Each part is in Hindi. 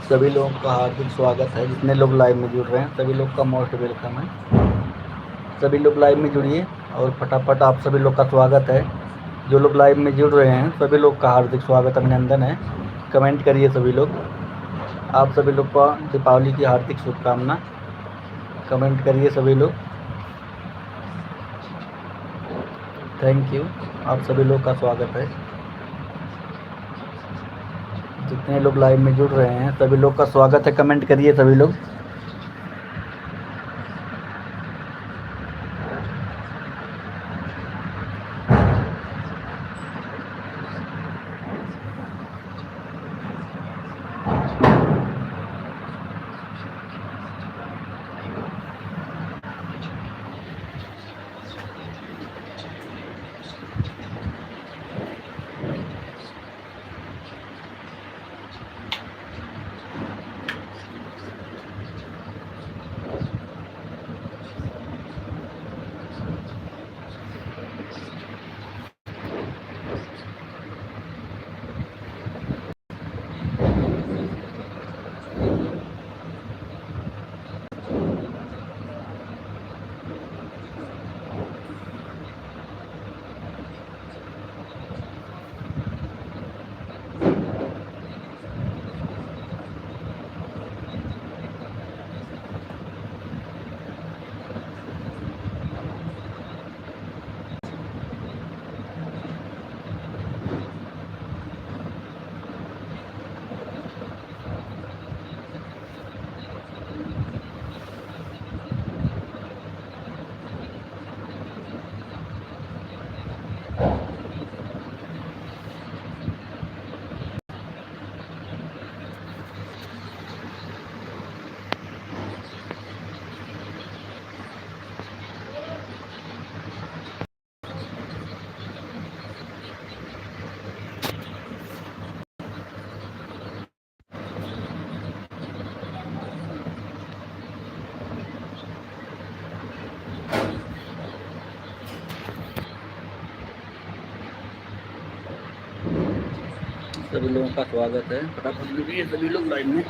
सभी लोगों का हार्दिक स्वागत है। जितने लोग लाइव में जुड़ रहे हैं सभी लोग का मोस्ट वेलकम है। सभी लोग लाइव में जुड़िए और फटाफट आप सभी लोग का स्वागत है। जो लोग लाइव में जुड़ रहे हैं सभी लोग का हार्दिक स्वागत अभिनंदन है। कमेंट करिए सभी लोग। आप सभी लोग का दीपावली की हार्दिक शुभकामना। कमेंट करिए सभी लोग। Thank you. आप सभी लोग का स्वागत है। जितने लोग लाइव में जुड़ रहे हैं सभी लोग का स्वागत है। कमेंट करिए सभी लोग। सभी लोगों का स्वागत है। फटाफट जुड़िए सभी लोग लाइव में।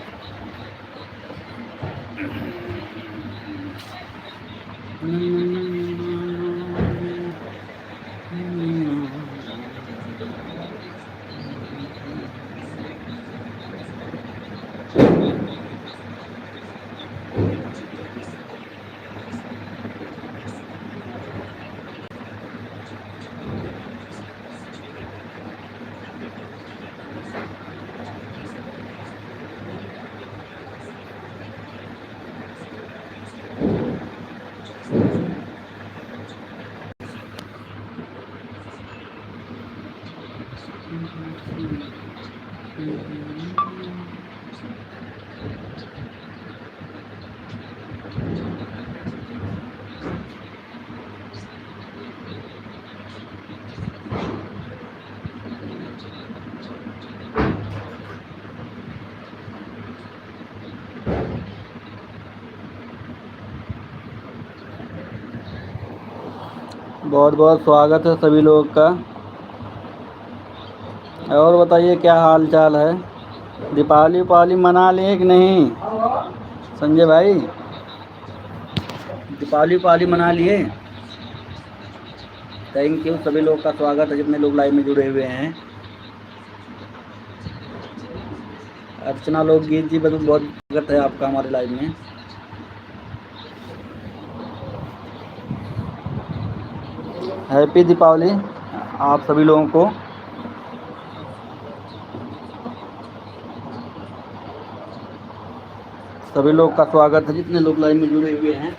बहुत बहुत स्वागत है सभी लोगों का। और बताइए क्या हाल चाल है। दीपावली मना लिए कि नहीं संजय भाई? दीपावली मना लिए? Thank you. सभी लोग का स्वागत है जितने लोग लाइव में जुड़े हुए हैं। अर्चना लोकगीत जी बहुत बहुत स्वागत है आपका हमारे लाइव में। हैप्पी दीपावली आप सभी लोगों को। सभी लोग का स्वागत है जितने लोग लाइव में जुड़े हुए हैं।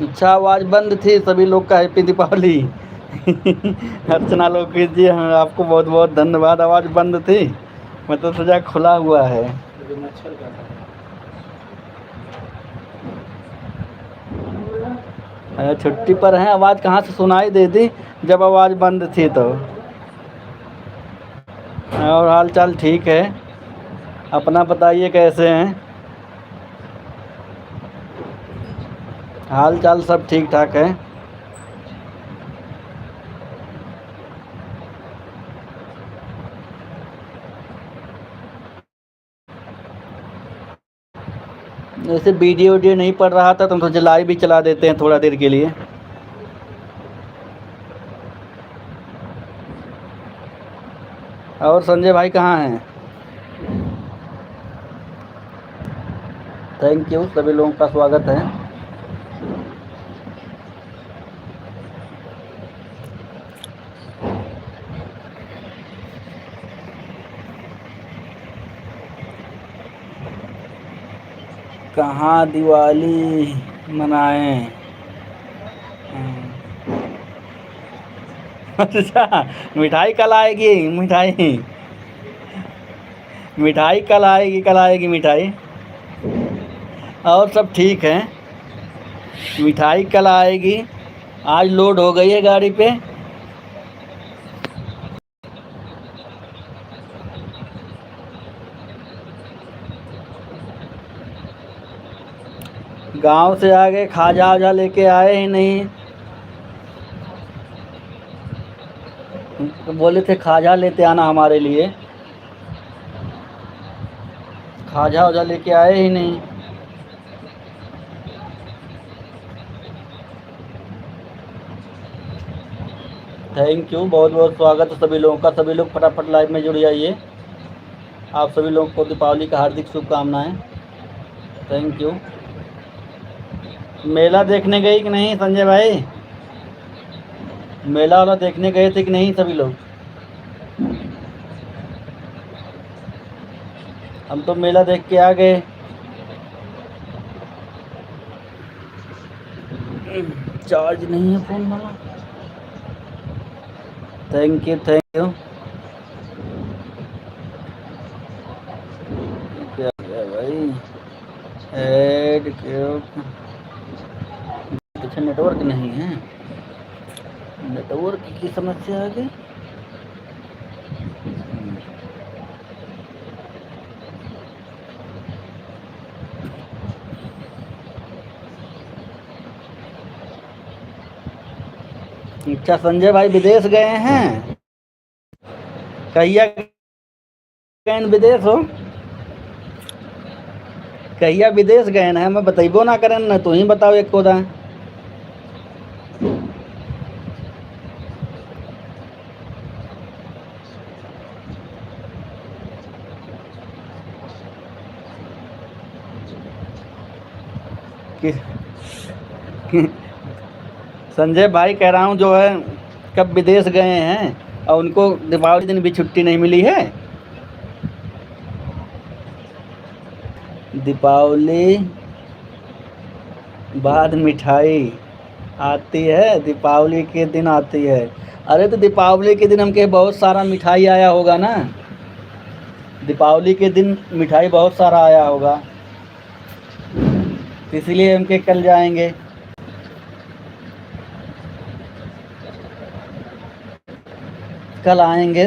अच्छा आवाज़ बंद थी। सभी लोग का हैप्पी दीपावली। अर्चना लोकगीत जी हाँ आपको बहुत बहुत धन्यवाद। आवाज़ बंद थी मैं तो सोचा खुला हुआ है। छुट्टी पर हैं। आवाज़ कहाँ से सुनाई देती जब आवाज़ बंद थी तो। और हाल चाल ठीक है। अपना बताइए कैसे हैं? हाल चाल सब ठीक ठाक है। जैसे वीडियो नहीं पढ़ रहा था तो हम सोचे लाइव भी चला देते हैं थोड़ा देर के लिए। और संजय भाई कहाँ हैं? थैंक यू, सभी लोगों का स्वागत है। कहाँ दिवाली मनाएं? अच्छा, मिठाई कल आएगी। मिठाई कल आएगी मिठाई। और सब ठीक है। मिठाई कल आएगी। आज लोड हो गई है गाड़ी पे। गांव से आगे खाजा वाजा लेके आए ही नहीं। तो बोले थे खाजा लेते आना हमारे लिए। खाजा वाजा लेके आए ही नहीं। थैंक यू, बहुत बहुत स्वागत है सभी लोगों का। सभी लोग फटाफट लाइव में जुड़ जाइए। आप सभी लोगों को दीपावली का हार्दिक शुभकामनाएं। Thank you. मेला देखने गई कि नहीं संजय भाई? मेला वाला देखने गए थे कि नहीं सभी लोग? हम तो मेला देख के आ गए। चार्ज नहीं है फोन वाला। Thank you thank you. क्या क्या भाई? ऐड क्यों? अच्छा, नेटवर्क नहीं है। नेटवर्क की समस्या आ गई। अच्छा, संजय भाई विदेश गए हैं? कहिया गए विदेश हो? कहिया विदेश गए ना? मैं बतेबो ना करें ना, तू ही बताओ एक कोदा। संजय भाई कह रहा हूँ जो है कब विदेश गए हैं और उनको दीपावली दिन भी छुट्टी नहीं मिली है। दीपावली बाद मिठाई आती है, दीपावली के दिन आती है। अरे तो दीपावली के दिन हमके बहुत सारा मिठाई आया होगा ना। दीपावली के दिन मिठाई बहुत सारा आया होगा, इसलिए हमके कल जाएंगे। कल आएंगे।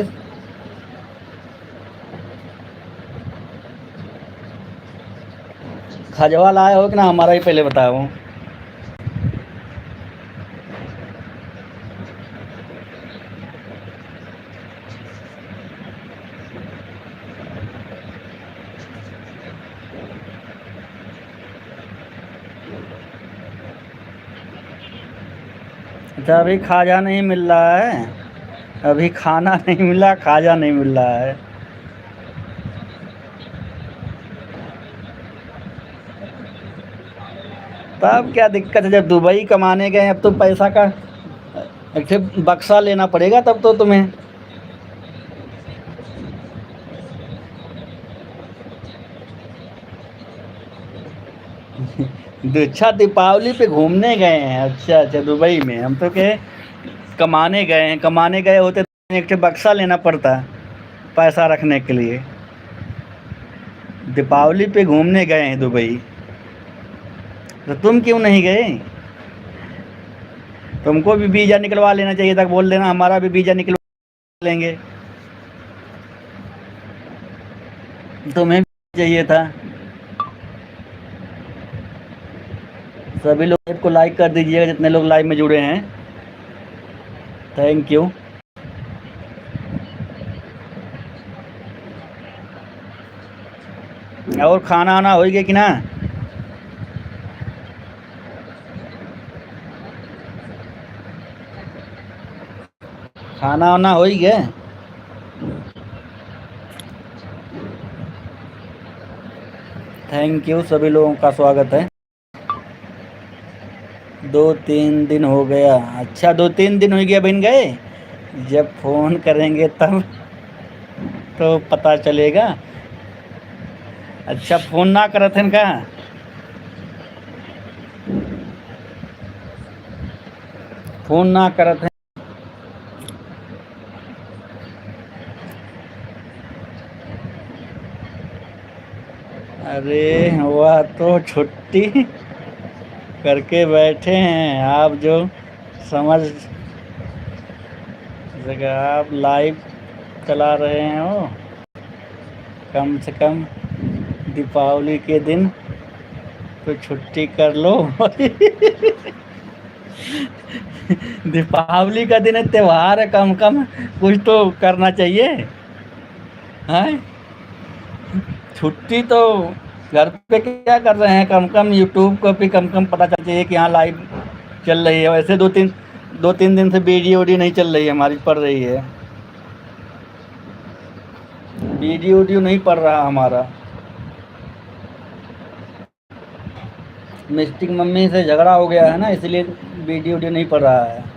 खजवा लाए हो कि ना हमारा ही पहले बताओ। अच्छा, अभी खाजा नहीं मिल रहा है। अभी खाना नहीं मिला, खाजा नहीं मिल रहा है। तब क्या दिक्कत है? जब दुबई कमाने गए अब तो पैसा का एक बक्सा लेना पड़ेगा तब तो तुम्हें। अच्छा, दीपावली पे घूमने गए हैं? अच्छा अच्छा, दुबई में। हम तो कहे कमाने गए हैं। कमाने गए होते तो एक बक्सा लेना पड़ता पैसा रखने के लिए। दीपावली पे घूमने गए हैं दुबई, तो तुम क्यों नहीं गए? तुमको भी वीज़ा निकलवा लेना चाहिए था। बोल देना हमारा भी वीज़ा निकलवा लेंगे। तुम्हें चाहिए था। सभी लोग को लाइक कर दीजिएगा जितने लोग लाइव में जुड़े हैं। Thank you. और खाना आना हो गया कि ना? खाना वाना हो ही गया। थैंक यू, सभी लोगों का स्वागत है। 2-3 दिन हो गया। अच्छा, 2-3 दिन हो गया बन गए। जब फ़ोन करेंगे तब तो पता चलेगा। अच्छा, फ़ोन ना करत हन का? फ़ोन ना करत हैं। अरे वह तो छुट्टी करके बैठे हैं। आप जो समझ जगह आप लाइव चला रहे हैं हो, कम से कम दीपावली के दिन तो छुट्टी कर लो। दीपावली का दिन है, त्योहार है, कम कम कुछ तो करना चाहिए। हैं? छुट्टी तो घर पे क्या कर रहे हैं? कम कम यूट्यूब को भी कम कम पता चल चाहिए कि हाँ लाइव चल रही है। वैसे 2-3 दिन से वीडियो नहीं चल रही है हमारी, पड़ रही है। वीडियो नहीं पड़ रहा हमारा। मिस्टिक मम्मी से झगड़ा हो गया है ना, इसलिए वीडियो नहीं पड़ रहा है।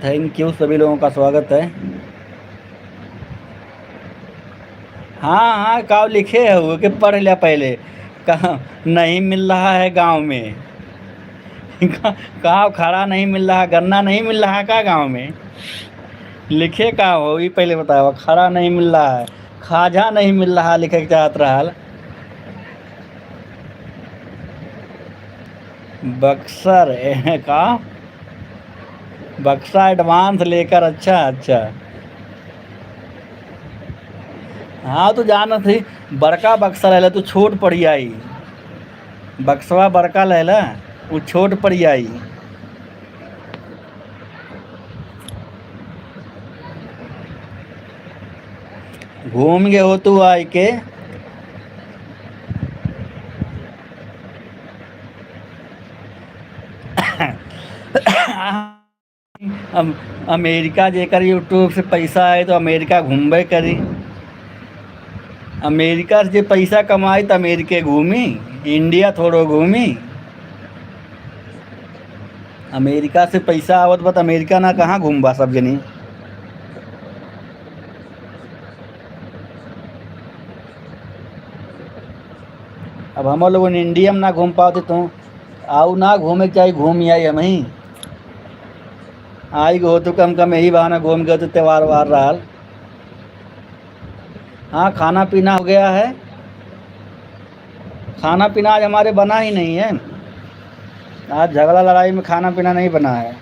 थैंक यू, सभी लोगों का स्वागत है। हाँ हाँ, काव लिखे है वो कि पढ़ लिया पहले। कहाँ नहीं मिल रहा है गांव में? कहाँ खड़ा नहीं मिल रहा, गन्ना नहीं मिल रहा का गांव में? लिखे का हो ये पहले बताओ। खड़ा नहीं मिल रहा है, खाजा नहीं मिल रहा लिखे के चाहत रहा। बक्सर का बक्सा एडवांस लेकर। अच्छा अच्छा। हाँ तो जाना थी। बड़का बक्सा ले तो छोट पड़ी आई। बक्सवा बड़का ले वो छोट पड़ी आई। घूम गए हो तू आई के? अमेरिका जेकर यूट्यूब से पैसा आए तो अमेरिका घूमबे करी। अमेरिका से जे पैसा कमाई तो अमेरिके घूमी, इंडिया थोड़ो घूमी। अमेरिका से पैसा आवत बा तो अमेरिका ना कहाँ घूमबा सब जनी। अब हम लोग इंडिया में ना घूम पाते तो आओ ना घूमे के चाहिए, घूम आई हम ही आई गो तो कम कम यही बहाना घूम गए तो त्यौहार वार रहा। हाँ, खाना पीना हो गया है। खाना पीना आज हमारे बना ही नहीं है। आज झगड़ा लड़ाई में खाना पीना नहीं बना है।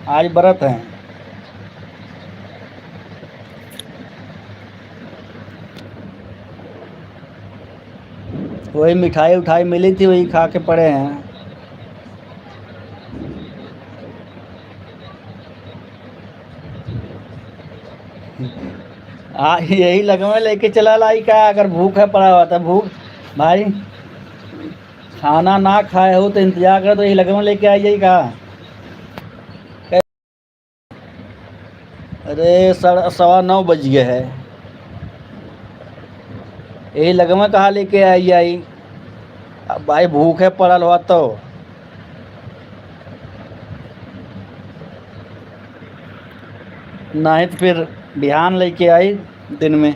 आज व्रत है। वही मिठाई उठाई मिली थी, वही खा के पड़े हैं। यही लगवा लेके चला लाई का। अगर भूख है पड़ा हुआ था भूख भाई, खाना ना खाए हो तो इंतजार कर, तो यही लगवा लेके आई जाई का। अरे 9:15 बज गए है। यही लगवा कहाँ लेके आई। अब भाई भूख है पड़ल हुआ तो नहीं तो फिर बिहान लेके आई दिन में।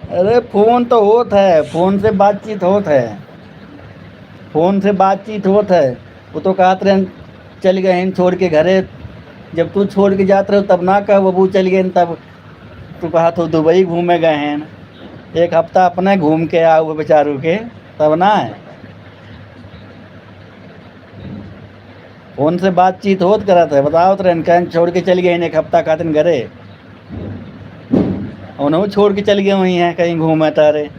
अरे फोन तो होत है, फोन से बातचीत होत है, फोन से बातचीत होत है। वो तो कहत रहे चल गए हैं छोड़ के घरे। जब तू छोड़ के जात रहे तब ना कह बबू चल गए तब तू कहा तो दुबई घूमे गए हैं। एक हफ्ता अपने घूम के आओ बेचारू के तब ना है। फोन से बातचीत होत करत है, बताओ तो कहीं छोड़ के चल गए एक हफ्ता खातिर घरे। उन्होंने छोड़ के चल गए वहीं हैं कहीं घूमे तारे।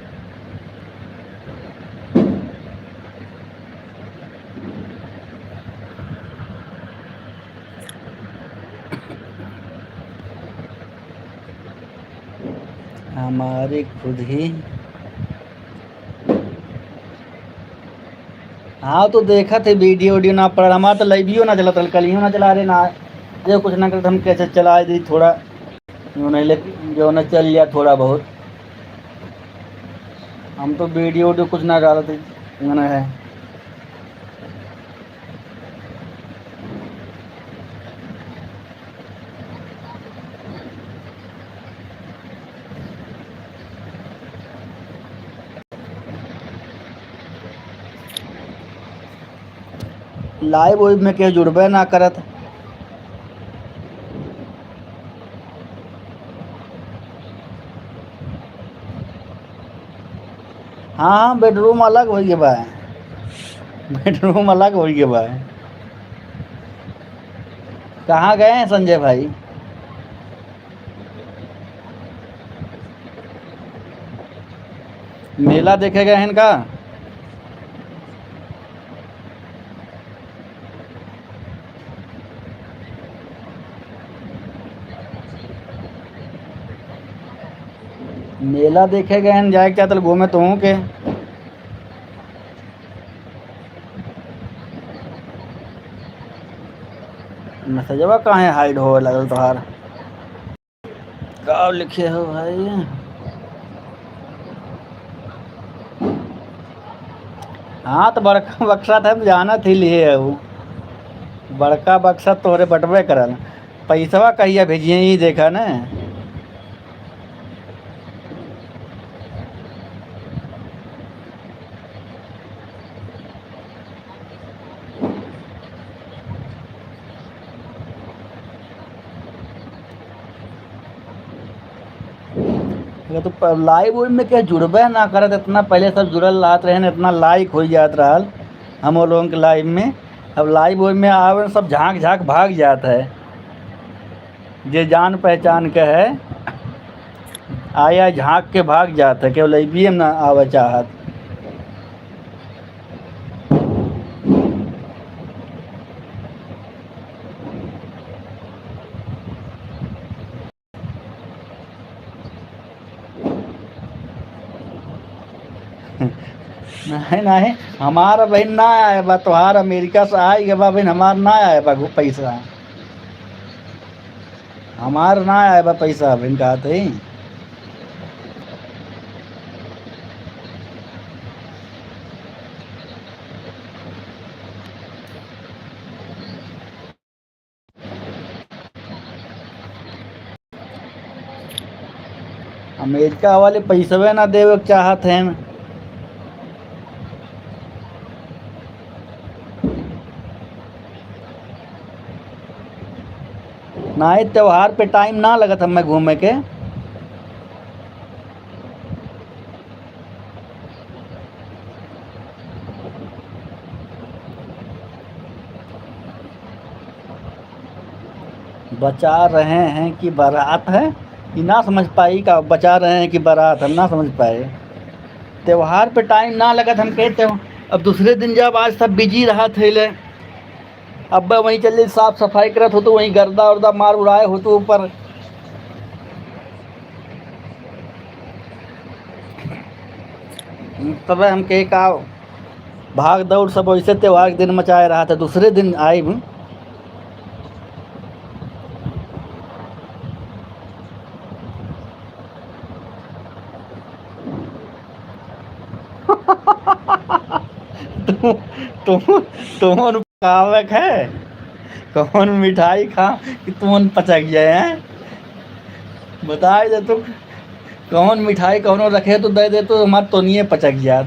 हमारी खुद ही। हाँ तो देखा थे वीडियो वीडियो ना पड़ हमारा तो लाइवियो ना चला कल ही ना चला रहे ना। जो कुछ ना कर हम कैसे चला दी थोड़ा नहीं लेकिन जो ना चल लिया थोड़ा बहुत। हम तो वीडियो वीडियो कुछ ना डाला थे ना है। लाइव वही में के जुड़बे ना करत। हाँ बेडरूम अलग हो गए बा। बेडरूम अलग हो गए बा। कहाँ गए हैं संजय भाई? मेला देखे गए हैं इनका। मेला देखे गए हैं जाए क्या तल घूमे तो हूँ के। मैसेजवा कहाँ है हाइड हो लगल तोहार। का लिखे हो भाई? हाँ तो बड़का बक्सा था हम जाना थी लिए है वो। बड़का बक्सा तोहरे बटवे करल। पैसवा कहिया भेजिए ही देखा न। अगर तो लाइव वही में क्या जुड़बे ना करत इतना पहले सब जुड़ल रहत रहे इतना लाइक हो जात रहल हम लोगों के लाइव में। अब लाइव वही में आवे सब झांक झांक भाग जात है। जे जान पहचान के है आया झांक के भाग जात है केवल लाइव में ना आवे चाहत। नहीं नहीं हमारा बहन ना आए बा तोहार अमेरिका से आई गए बा बहन हमार ना आए बा पैसा। हमार ना आए बा पैसा बहन कहते ही। अमेरिका वाले पैसवे ना देवे के चाहत हैं। ना ही त्योहार पे टाइम ना लगत हमें घूमे के। बचा रहे हैं कि बारात है कि ना समझ पाई का बचा रहे हैं कि बारात हम ना समझ पाए। त्योहार पे टाइम ना लगत हम कहते हो। अब दूसरे दिन जब आज सब बिजी रहा थे ले अब वहीं चल साफ सफाई करत हो तो वहीं गर्दा उर्दा मार उड़ाए हो तो ऊपर। तब हम कहे का भाग दौड़ सब वैसे त्योहार के दिन मचाए रहा था दूसरे दिन आई भी। तुम तुम तुम कहावत है कौन मिठाई खा कि तुम पचक जाए हैं। बताए दे तुम कौन मिठाई कौन रखे तो दे दे तो हमार तो नहीं पचक यार।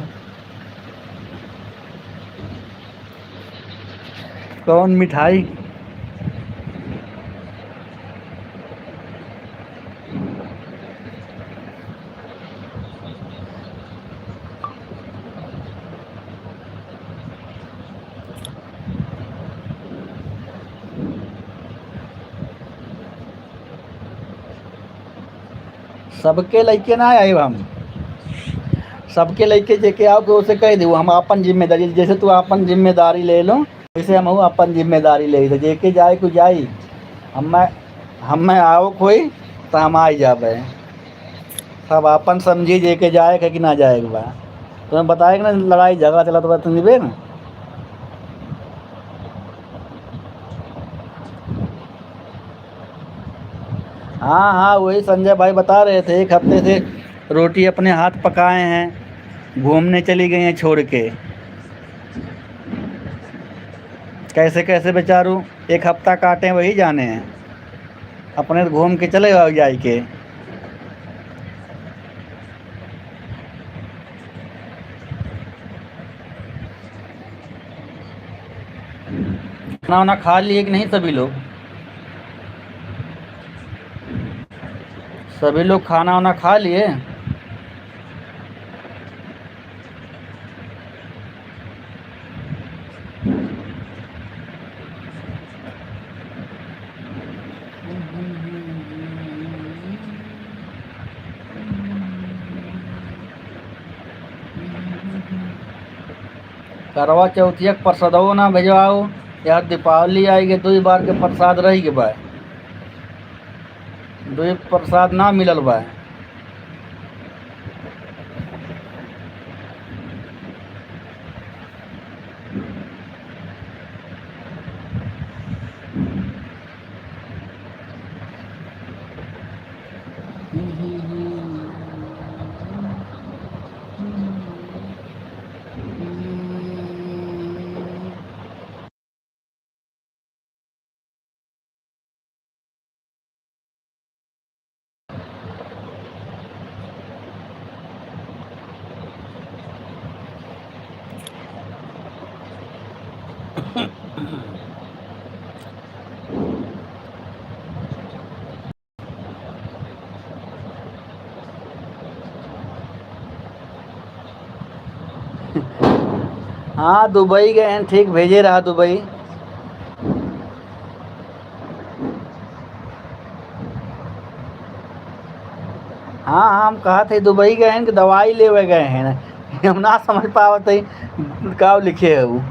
कौन मिठाई सबके लइके ना आए हम, सबके लइके जेके आओ तो उसे कह दू हम अपन जिम्मेदारी, जैसे तू अपन जिम्मेदारी ले लो वैसे हम अपन जिम्मेदारी ले तो जेके जाए को जाई। हम आओ कोई तो हम आई जाबे, सब अपन समझी जेके जाए कि ना जाए बा। तुम्हें बताएगा ना लड़ाई झगड़ा चला तो तुम निबे ना। हाँ हाँ वही संजय भाई बता रहे थे, एक हफ्ते से रोटी अपने हाथ पकाए हैं, घूमने चली गई हैं छोड़ के। कैसे कैसे बेचारू एक हफ्ता काटे वही जाने हैं, अपने घूम के चले आओ जाए के। खाना वाना खा लिए कि नहीं सभी लोग? सभी लोग खाना वाना खा लिए? करवा चौथिया प्रसादो ना भेजवाओ यार, दीपावली आएगी 2 बार के प्रसाद रही के बा, 2 प्रसाद ना मिलल बा। हाँ दुबई गए हैं, ठीक भेजे रहा दुबई। हाँ हाँ हम कहा थे दुबई गए हैं कि दवाई लेवे गए हैं, हम ना समझ पावत है का लिखे है वो।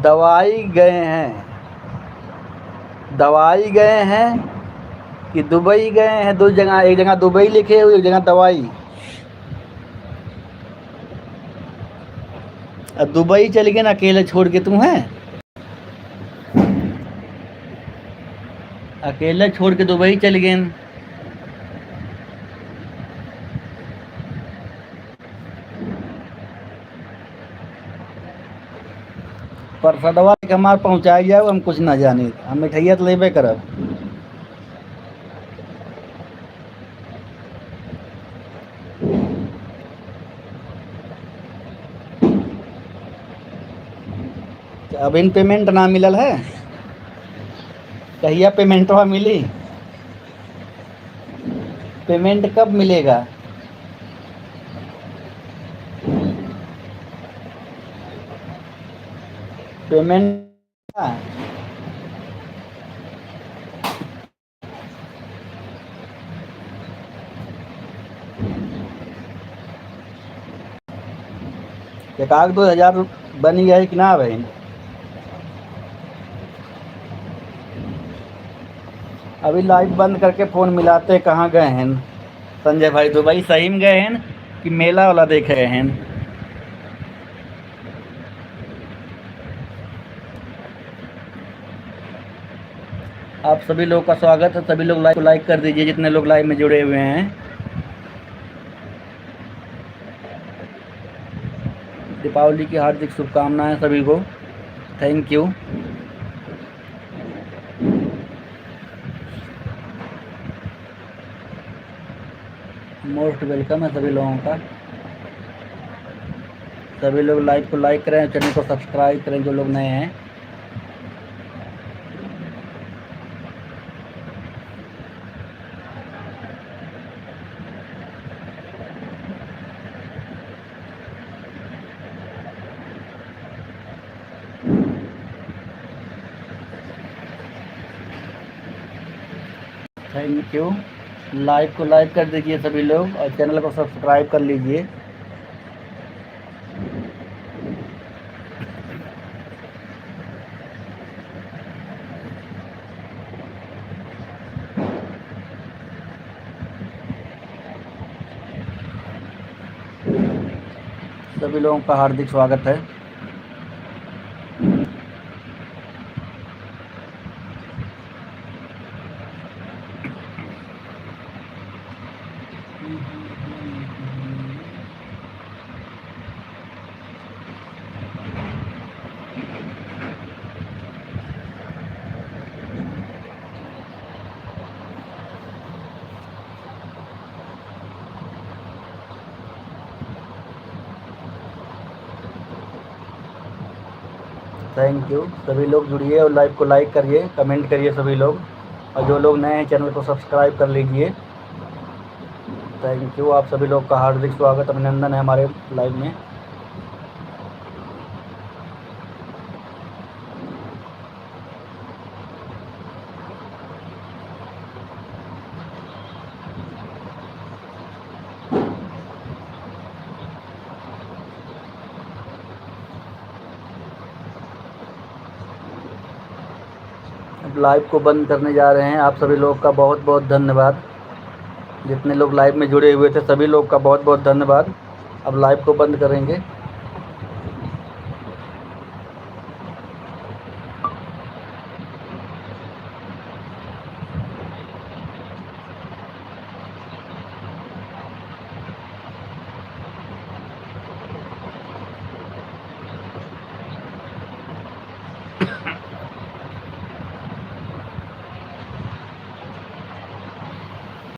दवाई गए हैं, दवाई गए हैं कि दुबई गए हैं, 2 जगह, एक जगह दुबई लिखे हुए, एक जगह दवाई। अब दुबई चल गए ना अकेले छोड़ के, तू है अकेले छोड़ के दुबई चल गए। प्रसादवा के हमार पहुँचाई जाओ, हम कुछ ना जानी, हम मिठाइया तो लेबे करब। अब इन पेमेंट ना मिलल है, कहिया पेमेंट वहाँ मिली? पेमेंट कब मिलेगा? पेमेंट एक आध 2 हज़ार बन गया है कि ना भाई? अभी लाइव बंद करके फ़ोन मिलाते कहाँ गए हैं संजय भाई? दुबई सही में गए हैं कि मेला वाला देख रहे हैं? आप सभी लोग का स्वागत है, सभी लोग लाइक कर दीजिए जितने लोग लाइव में जुड़े हुए हैं। दीपावली की हार्दिक शुभकामनाएं सभी को, थैंक यू। मोस्ट वेलकम है सभी लोगों का। सभी लोग लाइव को लाइक करें, चैनल को सब्सक्राइब करें जो लोग नए हैं। Thank you. लाइव को लाइक कर दीजिए सभी लोग और चैनल को सब्सक्राइब कर लीजिए। सभी लोगों का हार्दिक स्वागत है। Thank you. सभी लोग जुड़िए और लाइव को लाइक करिए, कमेंट करिए सभी लोग, और जो लोग नए हैं चैनल को सब्सक्राइब कर लीजिए। Thank you. आप सभी लोग का हार्दिक स्वागत, अभिनंदन है हमारे लाइव में। अब लाइव को बंद करने जा रहे हैं। आप सभी लोग का बहुत बहुत धन्यवाद। जितने लोग लाइव में जुड़े हुए थे सभी लोग का बहुत बहुत धन्यवाद। अब लाइव को बंद करेंगे।